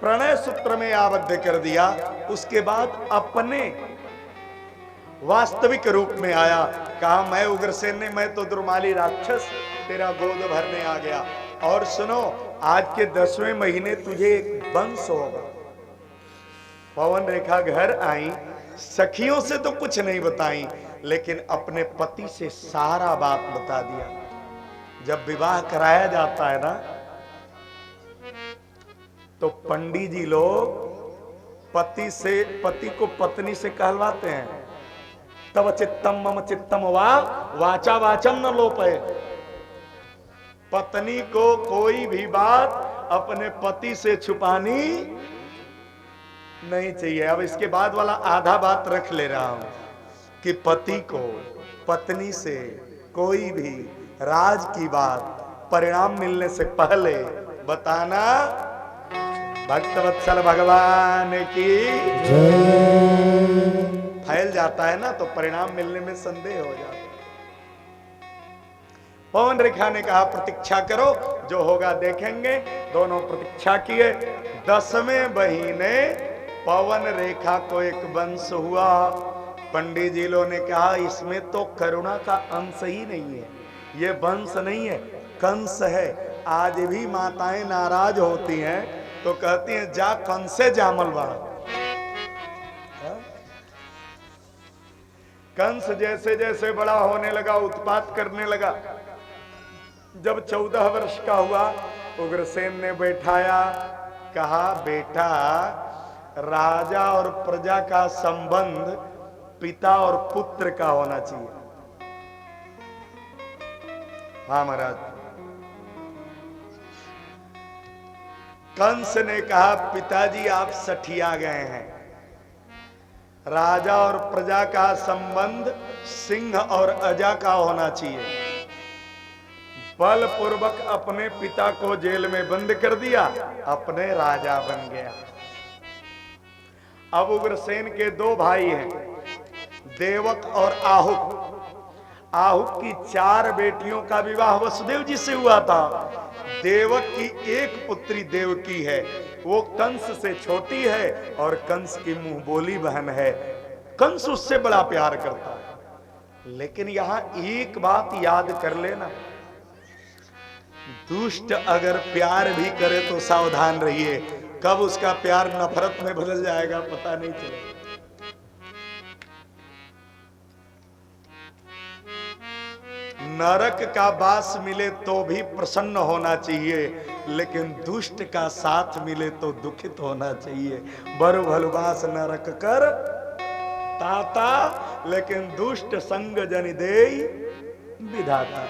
प्रणय सूत्र में आबद्ध कर दिया। उसके बाद अपने वास्तविक रूप में आया, कहा मैं उग्रसेन ने, मैं तो दुर्माली राक्षस तेरा गोद भरने आ गया। और सुनो, आज के 10वें महीने तुझे एक वंश होगा। पवन रेखा घर आई, सखियों से तो कुछ नहीं बताई, लेकिन अपने पति से सारा बात बता दिया। जब विवाह कराया जाता है ना, तो पंडित जी लोग पति को पत्नी से कहलवाते हैं, तब चित्तम मम चित्तम वा वाचा वाचम न लोपे। पत्नी को कोई भी बात अपने पति से छुपानी नहीं चाहिए। अब इसके बाद वाला आधा बात रख ले रहा हूं कि पति को पत्नी से कोई भी राज की बात परिणाम मिलने से पहले बताना। भक्तवत्सल भगवान की फैल जाता है ना, तो परिणाम मिलने में संदेह हो जाता है। पवन रेखा ने कहा प्रतीक्षा करो, जो होगा देखेंगे। दोनों प्रतीक्षा किए। 10वें महीने पवन रेखा को एक वंश हुआ। पंडित जी लोगों ने कहा इसमें तो करुणा का अंश ही नहीं है, ये वंश नहीं है, कंस है। आज भी माताएं नाराज होती हैं तो कहती हैं जा कंस से जामल बाड़ा। कंस जैसे जैसे बड़ा होने लगा, उत्पात करने लगा। जब 14 वर्ष का हुआ, उग्रसेन ने बैठाया, कहा बेटा, राजा और प्रजा का संबंध पिता और पुत्र का होना चाहिए। हाँ महाराज। कंस ने कहा पिताजी आप सठिया गए हैं, राजा और प्रजा का संबंध सिंह और अजा का होना चाहिए। बलपूर्वक अपने पिता को जेल में बंद कर दिया, अपने राजा बन गया। अब उग्रसेन के 2 भाई हैं, देवक और आहुक। आहुक की 4 बेटियों का विवाह वसुदेव जी से हुआ था। देवक की एक पुत्री देवकी है, वो कंस से छोटी है और कंस की मुंह बोली बहन है। कंस उससे बड़ा प्यार करता है। लेकिन यहां एक बात याद कर लेना, दुष्ट अगर प्यार भी करे तो सावधान रहिए, कब उसका प्यार नफरत में बदल जाएगा पता नहीं चलेगा। नरक का वास मिले तो भी प्रसन्न होना चाहिए, लेकिन दुष्ट का साथ मिले तो दुखित होना चाहिए। बरु भलुबास नरक कर ताता, लेकिन दुष्ट संग जनि देई विधाता।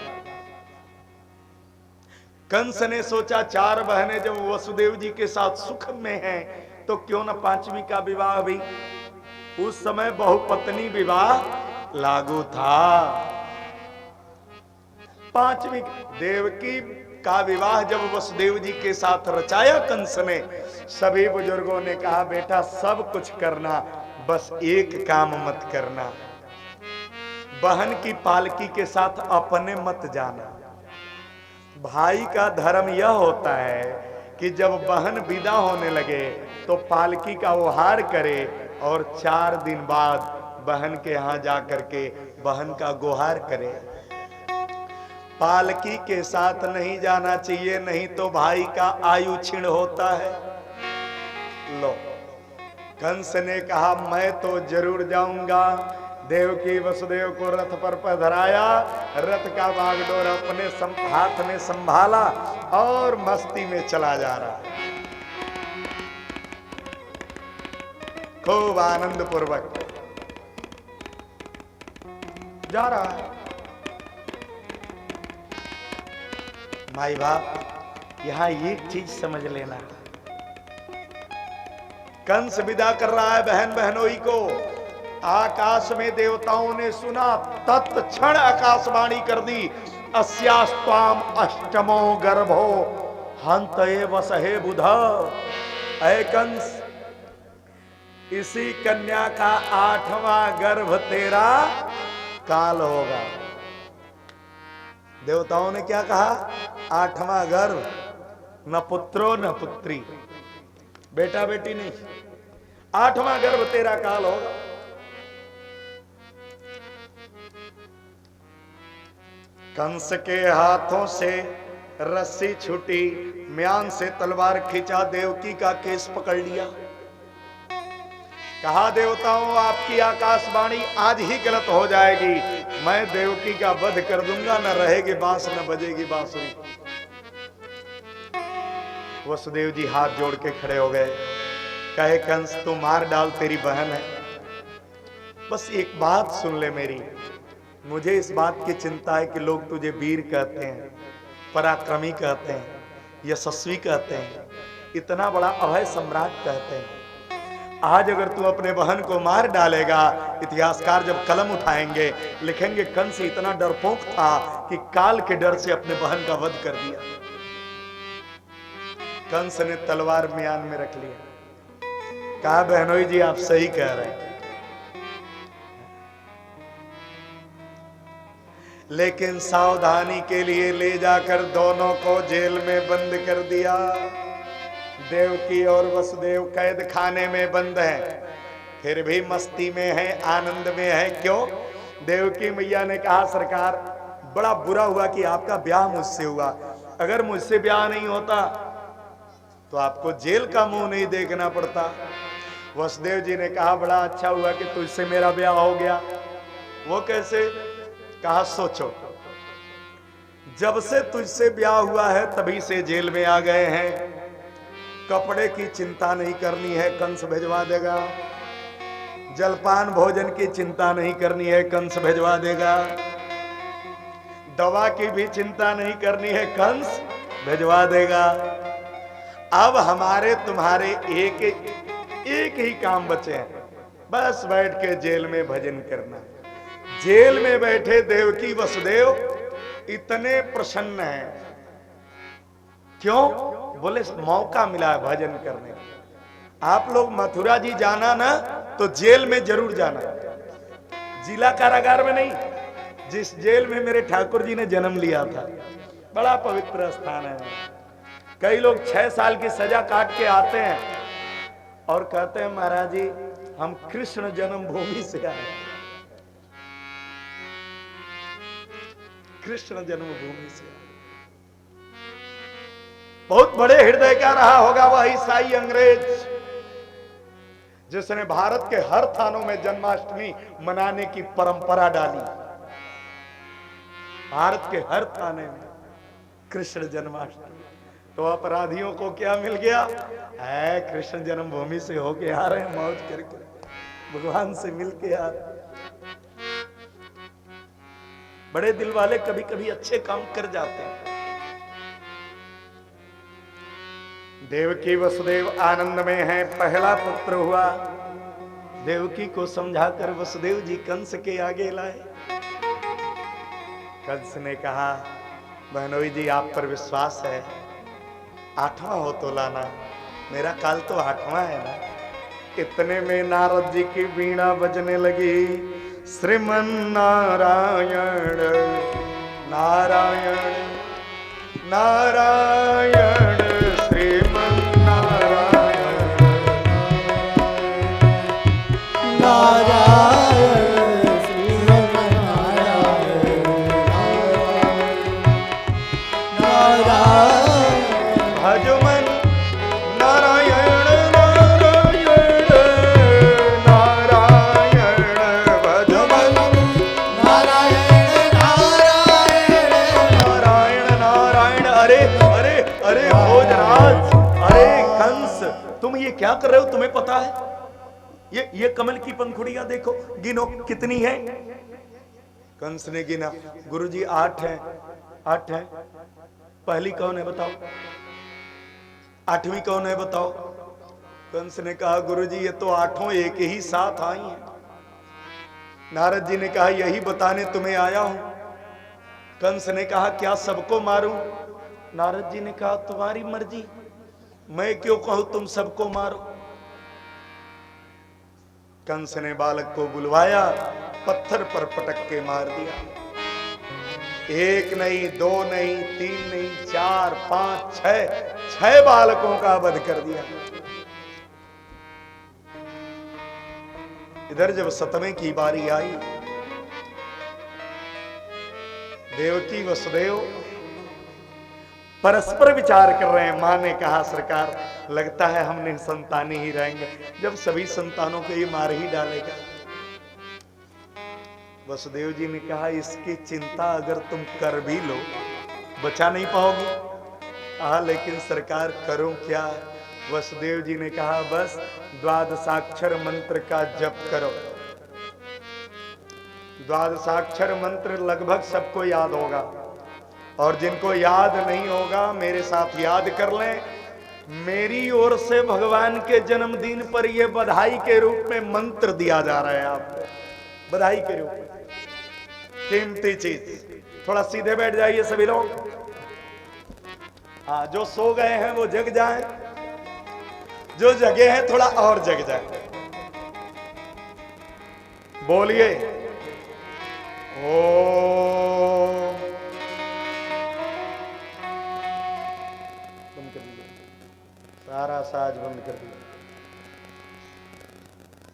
कंस ने सोचा 4 बहनें जब वसुदेव जी के साथ सुख में हैं, तो क्यों न 5वीं का विवाह भी। उस समय बहुपत्नी विवाह लागू था। 5वीं देवकी का विवाह जब वसुदेव जी के साथ रचाया कंस ने, सभी बुजुर्गों ने कहा बेटा सब कुछ करना, बस एक काम मत करना, बहन की पालकी के साथ अपने मत जाना। भाई का धर्म यह होता है कि जब बहन विदा होने लगे तो पालकी का उहार करे और 4 दिन बाद बहन के यहाँ जाकर के बहन का गुहार करे। पालकी के साथ नहीं जाना चाहिए, नहीं तो भाई का आयु क्षीण होता है। लो, कंस ने कहा मैं तो जरूर जाऊंगा। देवकी वसुदेव को रथ पर पधराया, रथ का बागडोर अपने हाथ में संभाला और मस्ती में चला जा रहा है, खूब आनंद पूर्वक जा रहा है। माई बाप यहां एक चीज समझ लेना, कंस विदा कर रहा है बहन बहनोई को। आकाश में देवताओं ने सुना, तत्क्षण आकाशवाणी कर दी, अस्यास्त्वाम अष्टमो गर्भो हंतये वसहे बुध। ऐ कंस, इसी कन्या का 8वां गर्भ तेरा काल होगा। देवताओं ने क्या कहा? 8वां गर्भ, न पुत्रो न पुत्री। बेटा बेटी नहीं, 8वां गर्भ तेरा काल होगा। कंस के हाथों से रस्सी छूटी, म्यान से तलवार खींचा, देवकी का केस पकड़ लिया। कहा देवताओं आपकी आकाशवाणी आज ही गलत हो जाएगी, मैं देवकी का वध कर दूंगा, न रहेगी बांस न बजेगी बांसुरी। वसुदेव जी हाथ जोड़ के खड़े हो गए, कहे कंस तू मार डाल, तेरी बहन है, बस एक बात सुन ले मेरी, मुझे इस बात की चिंता है कि लोग तुझे वीर कहते हैं, पराक्रमी कहते हैं, यशस्वी कहते हैं, इतना बड़ा अभय सम्राट कहते हैं। आज अगर तू अपने बहन को मार डालेगा, इतिहासकार जब कलम उठाएंगे लिखेंगे कंस इतना डरपोक था कि काल के डर से अपने बहन का वध कर दिया। कंस ने तलवार म्यान में रख लिया, कहा बहनोई जी आप सही कह रहे हैं, लेकिन सावधानी के लिए ले जाकर दोनों को जेल में बंद कर दिया। देवकी और वसुदेव कैद खाने में बंद हैं, फिर भी मस्ती में है, आनंद में है। क्यों? देवकी मैया ने कहा सरकार बड़ा बुरा हुआ कि आपका ब्याह मुझसे हुआ, अगर मुझसे ब्याह नहीं होता तो आपको जेल का मुंह नहीं देखना पड़ता। वसुदेव जी ने कहा बड़ा अच्छा हुआ कि तुझसे मेरा ब्याह हो गया। वो कैसे? कहा सोचो, जब से तुझसे ब्याह हुआ है तभी से जेल में आ गए हैं, कपड़े की चिंता नहीं करनी है, कंस भिजवा देगा, जलपान भोजन की चिंता नहीं करनी है, कंस भिजवा देगा, दवा की भी चिंता नहीं करनी है, कंस भिजवा देगा। अब हमारे तुम्हारे एक ही काम बचे हैं, बस बैठ के जेल में भजन करना। जेल में बैठे देवकी वसुदेव इतने प्रसन्न हैं। क्यों? बोले मौका मिला है भजन करने का। आप लोग मथुरा जी जाना ना तो जेल में जरूर जाना, जिला कारागार में नहीं, जिस जेल में मेरे ठाकुर जी ने जन्म लिया था, बड़ा पवित्र स्थान है। कई लोग 6 साल की सजा काट के आते हैं और कहते हैं महाराज जी हम कृष्ण जन्मभूमि से आए, कृष्ण जन्मभूमि से। बहुत बड़े हृदय का रहा होगा वह ईसाई अंग्रेज, जिसने भारत के हर थानों में जन्माष्टमी मनाने की परंपरा डाली। भारत के हर थाने में कृष्ण जन्माष्टमी। तो अपराधियों को क्या मिल गया है? कृष्ण जन्मभूमि से होके आ रहे हैं, मौज करके भगवान से मिल के आ रहे। बड़े दिल वाले कभी कभी अच्छे काम कर जाते हैं। देवकी वसुदेव आनंद में हैं, पहला पुत्र हुआ। देवकी को समझाकर वसुदेव जी कंस के आगे लाए। कंस ने कहा बहनोई जी आप पर विश्वास है, 8वां हो तो लाना, मेरा काल तो 8वां है ना। इतने में नारद जी की वीणा बजने लगी, श्रीमन नारायण नारायण नारायण श्रीमन नारायण नारायण श्रीमन नारायण नारायण भजमन नारायण नारायण नारायण भजमन नारायण नारायण नारायण नारायण। अरे अरे अरे भोजराज, अरे कंस तुम ये क्या कर रहे हो? तुम्हें पता है ये कमल की पंखुड़ियां देखो, गिनो कितनी है। कंस ने गिना, गुरुजी 8 है, 8 है। पहली कौन है बताओ? 8वीं कौन है बताओ? कंस ने कहा गुरुजी ये तो 8 एक ही साथ आई हैं। नारद जी ने कहा यही बताने तुम्हें आया हूं। कंस ने कहा क्या सबको मारूं? नारद जी ने कहा तुम्हारी मर्जी, मैं क्यों कहूं तुम सबको मारो। कंस ने बालक को बुलवाया, पत्थर पर पटक के मार दिया। 1 नहीं, 2 नहीं, 3 नहीं, 4, 5, 6 बालकों का वध कर दिया। इधर जब सतवें की बारी आई, देवकी वसुदेव परस्पर विचार कर रहे हैं। मां ने कहा सरकार लगता है हम निसंतानी ही रहेंगे, जब सभी संतानों को ये मार ही डालेगा। वसुदेव जी ने कहा इसकी चिंता अगर तुम कर भी लो बचा नहीं पाओगे। कहा लेकिन सरकार करूं क्या? वसुदेव जी ने कहा बस द्वादशाक्षर मंत्र का जप करो। द्वादशाक्षर मंत्र लगभग सबको याद होगा, और जिनको याद नहीं होगा मेरे साथ याद कर लें। मेरी ओर से भगवान के जन्मदिन पर यह बधाई के रूप में मंत्र दिया जा रहा है आपको, बधाई के रूप में। कीमती चीज। थोड़ा सीधे बैठ जाइए सभी लोग। हाँ, जो सो गए हैं वो जग जाएं, जो जगे हैं थोड़ा और जग जाए। बोलिए ओम। बंद कर दीजिए, सारा साज बंद कर दीजिए।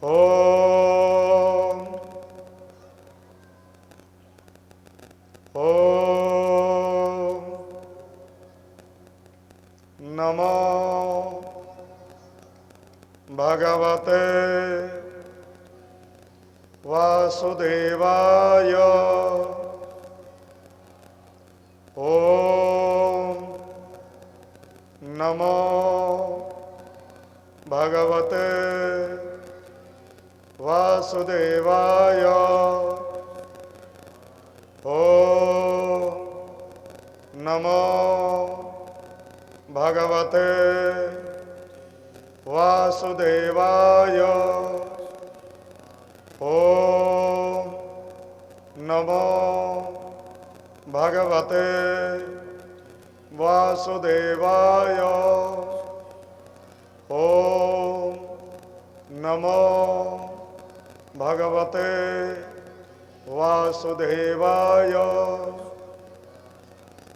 ओम ओम नमो भगवते वासुदेवाय। ओम नमो भगवते वासुदेवाय। ओम नमो भगवते वासुदेवाय। ओम नमो भगवते वासुदेवाय। ओम नमो भगवते वासुदेवाय।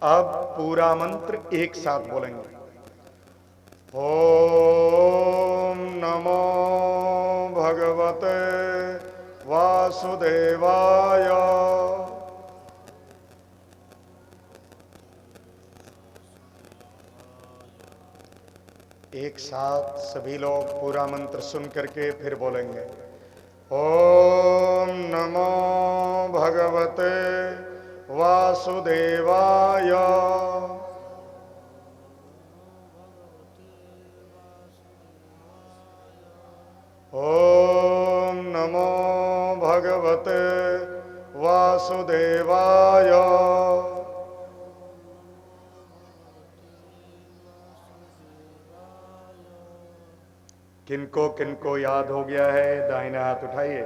अब पूरा मंत्र एक साथ बोलेंगे। ओम नमो भगवते वासुदेवाय। एक साथ सभी लोग पूरा मंत्र सुन करके फिर बोलेंगे। ओम नमो भगवते वासुदेवाय। ओम नमो भगवते वासुदेवाय। किनको किनको याद हो गया है दाहिना हाथ उठाइए।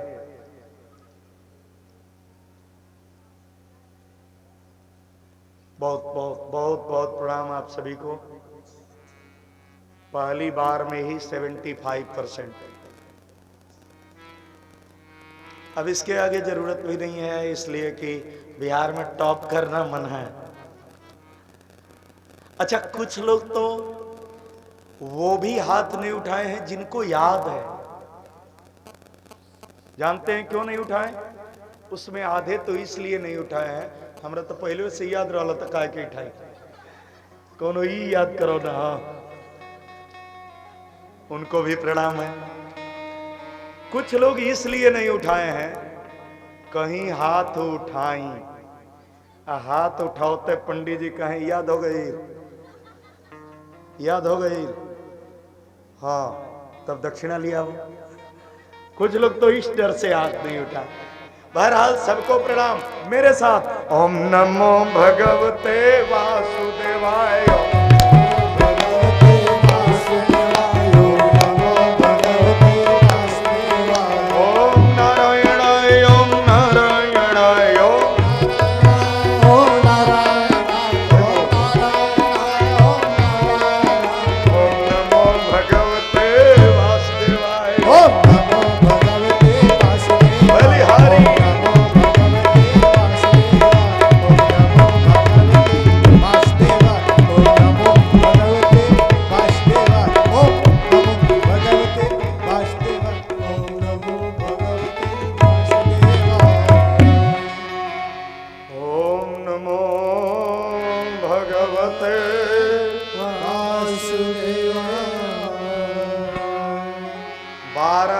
बहुत बहुत बहुत बहुत प्रणाम आप सभी को। पहली बार में ही 75%। अब इसके आगे जरूरत भी नहीं है, इसलिए कि बिहार में टॉप करना मन है। अच्छा, कुछ लोग तो वो भी हाथ नहीं उठाए हैं जिनको याद है। जानते हैं क्यों नहीं उठाए? उसमें आधे तो इसलिए नहीं उठाए हैं, हमरा तो पहले से याद रहा था काहे के उठाई, कोनो ही याद करो ना। उनको भी प्रणाम है। कुछ लोग इसलिए नहीं उठाए हैं, कहीं हाथ उठाई, हाथ उठाओते पंडित जी कहें याद हो गई, याद हो गई, हाँ तब दक्षिणा लिया हो। कुछ लोग तो इस डर से हाथ नहीं उठा। बहरहाल सबको प्रणाम मेरे साथ। ओम नमो भगवते वासुदेवाय।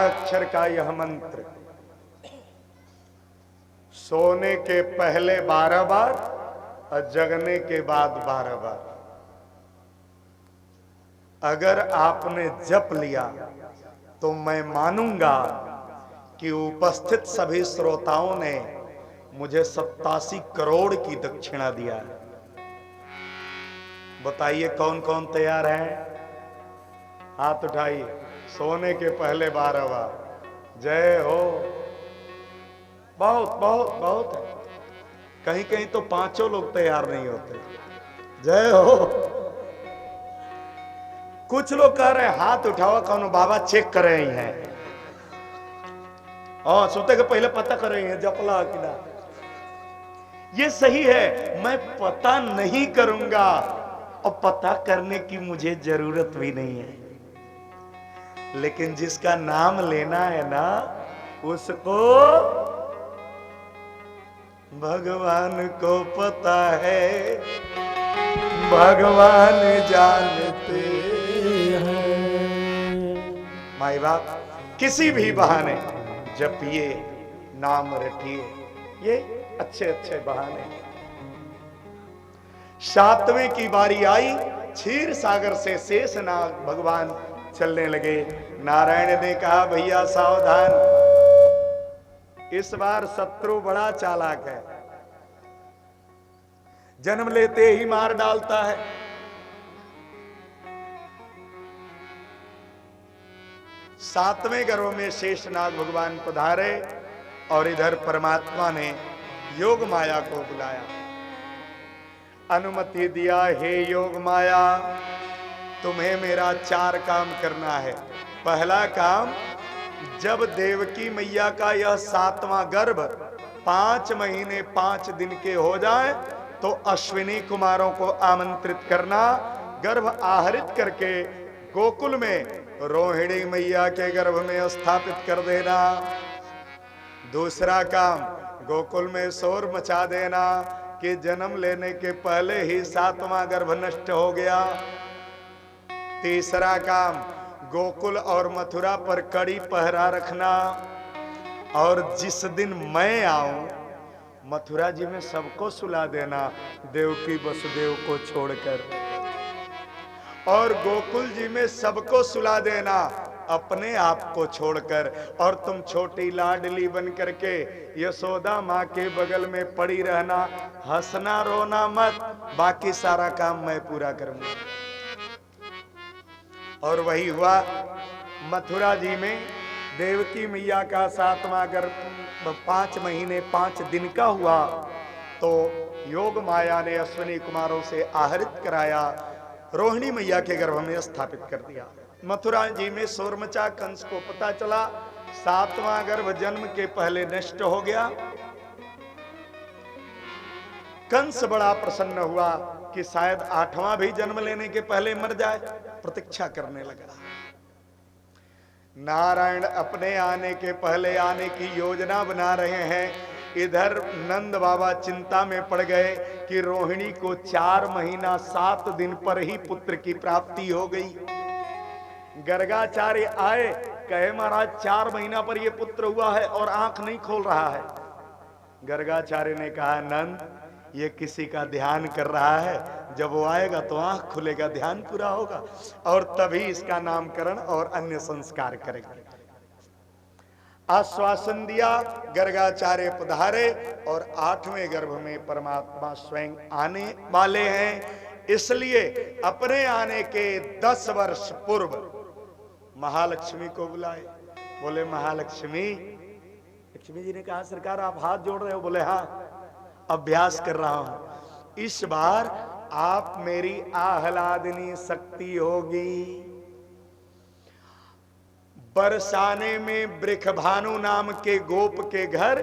अक्षर का यह मंत्र सोने के पहले 12 बार और जगने के बाद 12 बार अगर आपने जप लिया तो मैं मानूंगा कि उपस्थित सभी श्रोताओं ने मुझे 87 करोड़ की दक्षिणा दिया है। बताइए कौन कौन तैयार है? हाथ उठाइए। सोने के पहले 12 बार जय हो। बहुत बहुत बहुत है। कहीं कहीं तो 5 लोग तैयार नहीं होते। जय हो। कुछ लोग कह रहे हैं हाथ उठाओ, कौन बाबा चेक कर रहे हैं और सोते के पहले पता कर रहे हैं जपला कि ना। ये सही है, मैं पता नहीं करूंगा और पता करने की मुझे जरूरत भी नहीं है, लेकिन जिसका नाम लेना है ना उसको भगवान को पता है, भगवान जानते हैं। माई बाप किसी भी बहाने जपिए, नाम रटिए, ये अच्छे अच्छे बहाने। 7वें की बारी आई, क्षीर सागर से शेषनाग भगवान चलने लगे। नारायण ने कहा भैया सावधान, इस बार शत्रु बड़ा चालाक है, जन्म लेते ही मार डालता है। सातवें गर्भ में शेषनाग भगवान पधारे और इधर परमात्मा ने योग माया को बुलाया, अनुमति दिया, हे योग माया तुम्हें मेरा 4 काम करना है। पहला काम, जब देवकी मैया का यह 7वां गर्भ 5 महीने 5 दिन के हो जाए तो अश्विनी कुमारों को आमंत्रित करना, गर्भ आहरित करके गोकुल में रोहिणी मैया के गर्भ में स्थापित कर देना। दूसरा काम, गोकुल में शोर मचा देना कि जन्म लेने के पहले ही 7वां गर्भ नष्ट हो गया। तीसरा काम, गोकुल और मथुरा पर कड़ी पहरा रखना, और जिस दिन मैं आऊं मथुरा जी में सबको सुला देना, देवकी वसुदेव को छोड़कर, और गोकुल जी में सबको सुला देना अपने आप को छोड़कर, और तुम छोटी लाडली बन करके यशोदा माँ के बगल में पड़ी रहना, हंसना रोना मत, बाकी सारा काम मैं पूरा करूंगा। और वही हुआ। मथुरा जी में देवकी मैया का 7वां गर्भ 5 महीने 5 दिन का हुआ तो योग माया ने अश्विनी कुमारों से आहरित कराया, रोहिणी मैया के गर्भ में स्थापित कर दिया। मथुरा जी में शोर मचा, कंस को पता चला 7वां गर्भ जन्म के पहले नष्ट हो गया। कंस बड़ा प्रसन्न हुआ कि शायद 8वां भी जन्म लेने के पहले मर जाए, प्रतीक्षा करने लगा। नारायण अपने आने के पहले आने की योजना बना रहे हैं। इधर नंद बाबा चिंता में पड़ गए कि रोहिणी को 4 महीना 7 दिन पर ही पुत्र की प्राप्ति हो गई। गर्गाचार्य आए, कहे महाराज 4 महीना पर यह पुत्र हुआ है और आंख नहीं खोल रहा है। गर्गाचार्य ने कहा नंद, ये किसी का ध्यान कर रहा है, जब वो आएगा तो आंख खुलेगा, ध्यान पूरा होगा, और तभी इसका नामकरण और अन्य संस्कार करेंगे। आश्वासन दिया, गर्गाचार्य पधारे और 8वें गर्भ में परमात्मा स्वयं आने वाले हैं। इसलिए अपने आने के 10 वर्ष पूर्व महालक्ष्मी को बुलाए। बोले महालक्ष्मी, लक्ष्मी जी ने कहा सरकार आप हाथ जोड़ रहे हो? बोले हाँ, अभ्यास कर रहा हूं। इस बार आप मेरी आह्लादनी शक्ति होगी। बरसाने में बृखभानु नाम के गोप के घर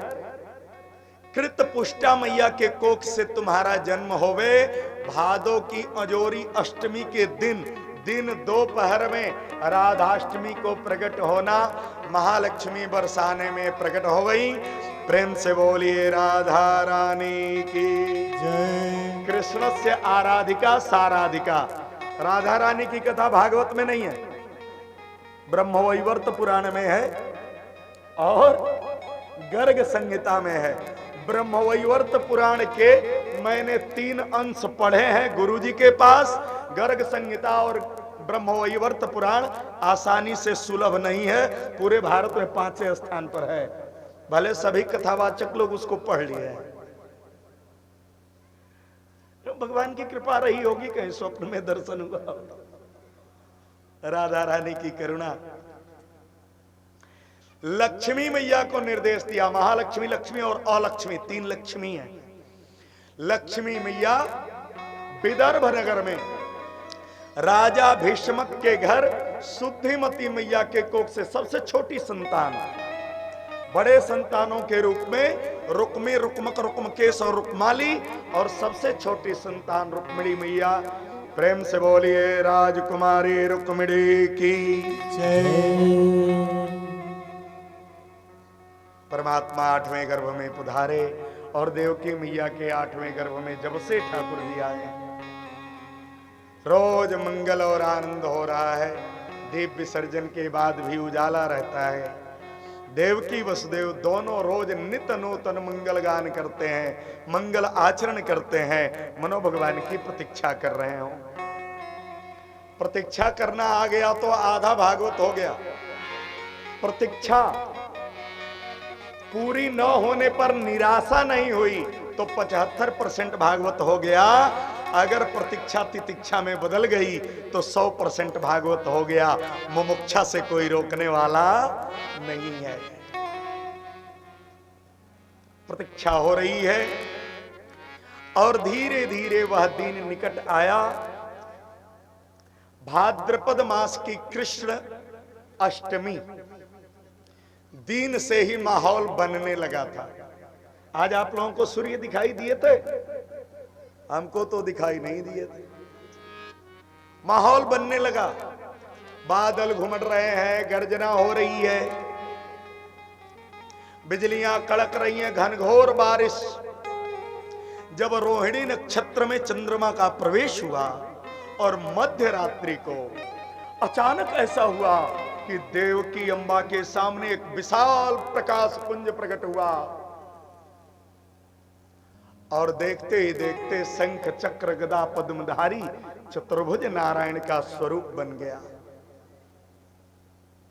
कृत पुष्टा मैया के कोख से तुम्हारा जन्म होवे। भादो की अजोरी अष्टमी के दिन दोपहर में राधाष्टमी को प्रकट होना। महालक्ष्मी बरसाने में प्रकट हो गई। प्रेम से बोलिए राधा रानी की जय। कृष्ण से आराधिका साराधिका। राधा रानी की कथा भागवत में नहीं है, ब्रह्मवैवर्त पुराण में है और गर्ग संहिता में है। ब्रह्मवैवर्त पुराण के मैंने 3 अंश पढ़े हैं गुरुजी के पास। गर्ग संहिता और ब्रह्मवैवर्त पुराण आसानी से सुलभ नहीं है, पूरे भारत में 5वें स्थान पर है। भले सभी कथावाचक लोग उसको पढ़ लिए हैं। भगवान की कृपा रही होगी, कहीं स्वप्न में दर्शन हुआ, राधा रानी की करुणा। लक्ष्मी मैया को निर्देश दिया, महालक्ष्मी, लक्ष्मी और अलक्ष्मी, 3 लक्ष्मी है। लक्ष्मी मैया विदर्भ नगर में राजा भीष्मक के घर शुद्धिमती मैया के कोख से सबसे छोटी संतान, बड़े संतानों के रूप में रुक्मी, रुक्मक, रुक्मकेश और रुक्माली, और सबसे छोटी संतान रुक्मिणी मैया। प्रेम से बोलिए राजकुमारी रुक्मिणी की जय। परमात्मा 8वें गर्भ में पधारे और देवकी मैया के 8वें गर्भ में जब से ठाकुर जी आए, रोज मंगल और आनंद हो रहा है। दीप विसर्जन के बाद भी उजाला रहता है। देवकी वसुदेव दोनों रोज नित्य नूतन मंगल गान करते हैं, मंगल आचरण करते हैं, मनो भगवान की प्रतीक्षा कर रहे हो। प्रतीक्षा करना आ गया तो आधा भागवत हो गया। प्रतीक्षा पूरी न होने पर निराशा नहीं हुई तो 75% भागवत हो गया। अगर प्रतीक्षा तितिक्षा में बदल गई तो 100% भागवत हो गया। मुमुक्षा से कोई रोकने वाला नहीं है। प्रतीक्षा हो रही है और धीरे धीरे वह दिन निकट आया। भाद्रपद मास की कृष्ण अष्टमी दिन से ही माहौल बनने लगा था। आज आप लोगों को सूर्य दिखाई दिए थे, हमको तो दिखाई नहीं दिए थे। माहौल बनने लगा, बादल घुमड़ रहे हैं, गर्जना हो रही है, बिजलियां कड़क रही हैं, घनघोर बारिश। जब रोहिणी नक्षत्र में चंद्रमा का प्रवेश हुआ और मध्य रात्रि को अचानक ऐसा हुआ कि देवकी अम्बा के सामने एक विशाल प्रकाश पुंज प्रकट हुआ और देखते ही देखते शंख चक्र गदा पद्मधारी चतुर्भुज नारायण का स्वरूप बन गया।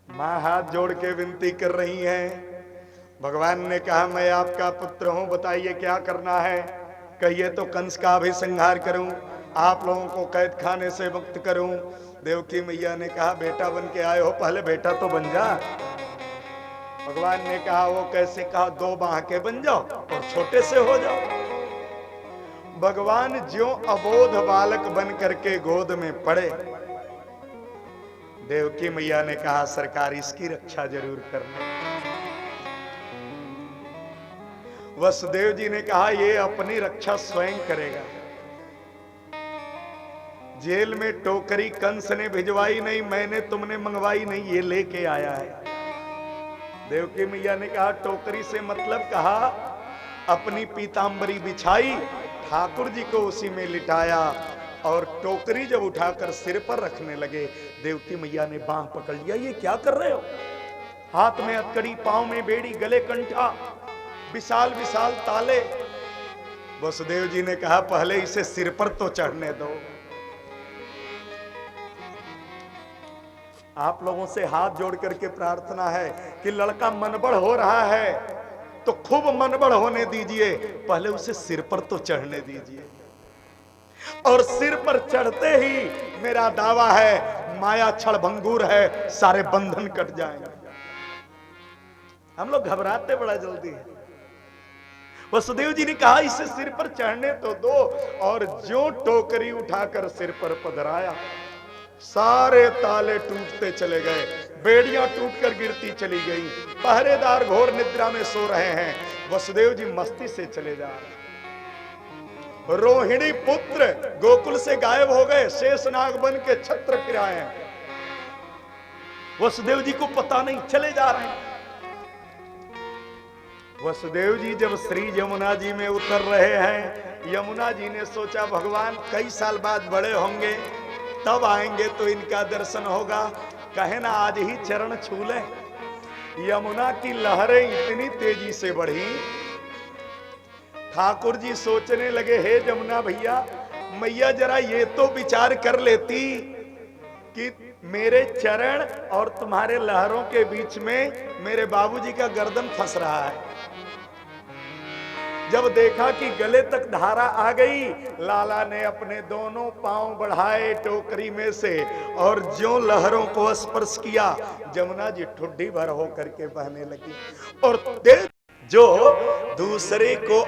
मां हाथ जोड़ के विनती कर रही हैं। भगवान ने कहा, मैं आपका पुत्र हूं, बताइए क्या करना है। कहिए तो कंस का भी संहार करूं, आप लोगों को कैद खाने से मुक्त करूं। देवकी मैया ने कहा, बेटा बन के आए हो, पहले बेटा तो बन जा। भगवान ने कहा, वो कैसे? कहा, 2 बाह के बन जाओ और छोटे से हो जाओ। भगवान ज्यों अबोध बालक बन करके गोद में पड़े। देवकी मैया ने कहा, सरकार इसकी रक्षा जरूर करना। वसुदेव जी ने कहा, ये अपनी रक्षा स्वयं करेगा। जेल में टोकरी कंस ने भिजवाई नहीं, मैंने तुमने मंगवाई नहीं, ये लेके आया है। देवकी मैया ने कहा, टोकरी से मतलब? कहा, अपनी पीतांबरी बिछाई, ठाकुर जी को उसी में लिटाया और टोकरी जब उठाकर सिर पर रखने लगे, देवकी मैया ने बांह पकड़ लिया। ये क्या कर रहे हो? हाथ में हथकड़ी, पांव में बेड़ी, गले कंठा, विशाल विशाल ताले। वसुदेव जी ने कहा, पहले इसे सिर पर तो चढ़ने दो। आप लोगों से हाथ जोड़ करके प्रार्थना है कि लड़का मनबड़ हो रहा है तो खूब मनबड़ होने दीजिए, पहले उसे सिर पर तो चढ़ने दीजिए। और सिर पर चढ़ते ही मेरा दावा है, माया छड़ भंगूर है, सारे बंधन कट जाएंगे। हम लोग घबराते बड़ा जल्दी है। वसुदेव जी ने कहा, इसे सिर पर चढ़ने तो दो। और जो टोकरी उठाकर सिर पर पधराया, सारे ताले टूटते चले गए, बेड़ियां टूटकर गिरती चली गई। पहरेदार घोर निद्रा में सो रहे हैं, वसुदेव जी मस्ती से चले जा रहे। रोहिणी पुत्र गोकुल से गायब हो गए, शेषनाग बन के छत्र फिराए हैं। वसुदेव जी को पता नहीं, चले जा रहे हैं। वसुदेव जी जब श्री यमुना जी में उतर रहे हैं, यमुना जी ने सोचा, भगवान कई साल बाद बड़े होंगे, तब आएंगे तो इनका दर्शन होगा। कहे ना आज ही चरण छू लें। यमुना की लहरें इतनी तेजी से बढ़ी, ठाकुर जी सोचने लगे, हे जमुना भैया, मैया जरा ये तो विचार कर लेती कि मेरे चरण और तुम्हारे लहरों के बीच में मेरे बाबूजी का गर्दन फंस रहा है। जब देखा कि गले तक धारा आ गई, लाला ने अपने दोनों पांव बढ़ाए टोकरी में से और ज्यों लहरों को स्पर्श किया, जमुना जी ठुड्डी भर होकर के बहने लगी। और जो दूसरे को